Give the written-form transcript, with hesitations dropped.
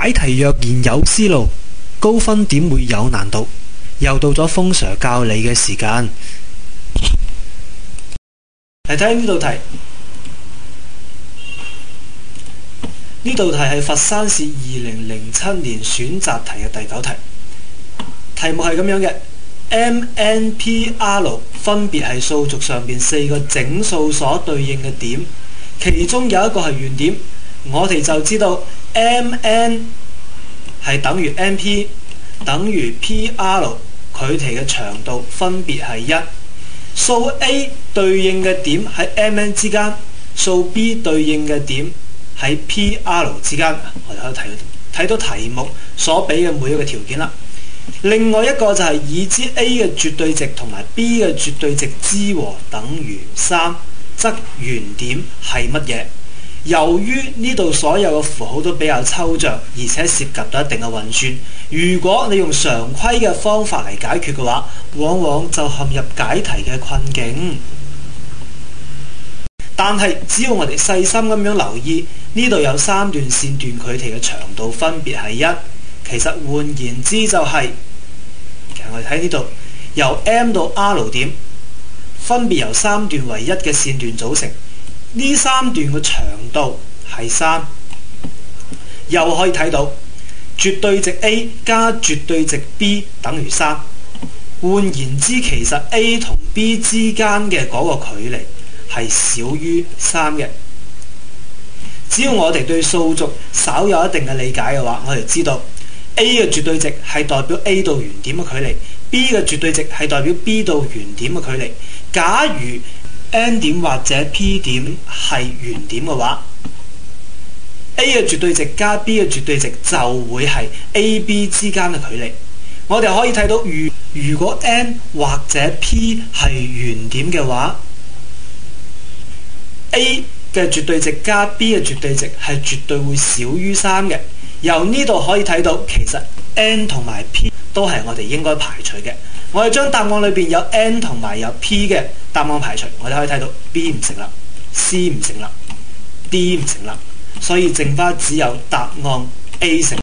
解題若然有思路，高分點會有難度。又到咗風 Sir 教你嘅時間，嚟睇呢道題。呢道題係佛山市2007年選擇題嘅第9題。題目係咁樣嘅 ，MNPR 分別係數軸上邊4個整數所對應嘅點，其中有一個係原點。我哋就知道 MN 係等於 MP 等於 PR， 佢哋嘅長度分別係1。數 A 對應嘅點喺 MN 之間，數 B 對應嘅點喺 PR 之間。我哋可以睇到題目所俾嘅每一個條件啦。另外一個就係已知 A 嘅絕對值同埋 B 嘅絕對值之和等於3，則原點係乜嘢？由於呢度所有嘅符號都比較抽象，而且涉及到一定嘅運算，如果你用常規嘅方法嚟解決嘅話，往往就陷入解題嘅困境。但係只要我哋細心咁樣留意，呢度有3段線段，佢哋嘅長度分別係1。其實換言之就係，其實我哋睇呢度由 M 到 R 點，分別由3段為1嘅線段組成。呢3段嘅長度係3，又可以睇到絕對值 A 加絕對值 B 等於3。換言之，其實 A 同 B 之間嘅嗰個距離係少於3嘅。只要我哋對數軸稍有一定嘅理解嘅話，我哋知道 A 嘅絕對值係代表 A 到原點嘅距離， B 嘅絕對值係代表 B 到原點嘅距離。假如N 點或者 P 點係原點嘅話， A 嘅絕對值加 B 嘅絕對值就會係 A、B 之間嘅距離。我哋可以睇到，如果 N 或者 P 係原點嘅話， A 嘅絕對值加 B 嘅絕對值係絕對會少於3嘅。由呢度可以睇到，其實 N 同埋 P 都係我哋應該排除嘅。我哋將答案裏邊有 N 同埋有 P 嘅答案排除，我哋可以睇到 B 唔成立， C 唔成立， D 唔成立，所以剩翻只有答案 A 成立。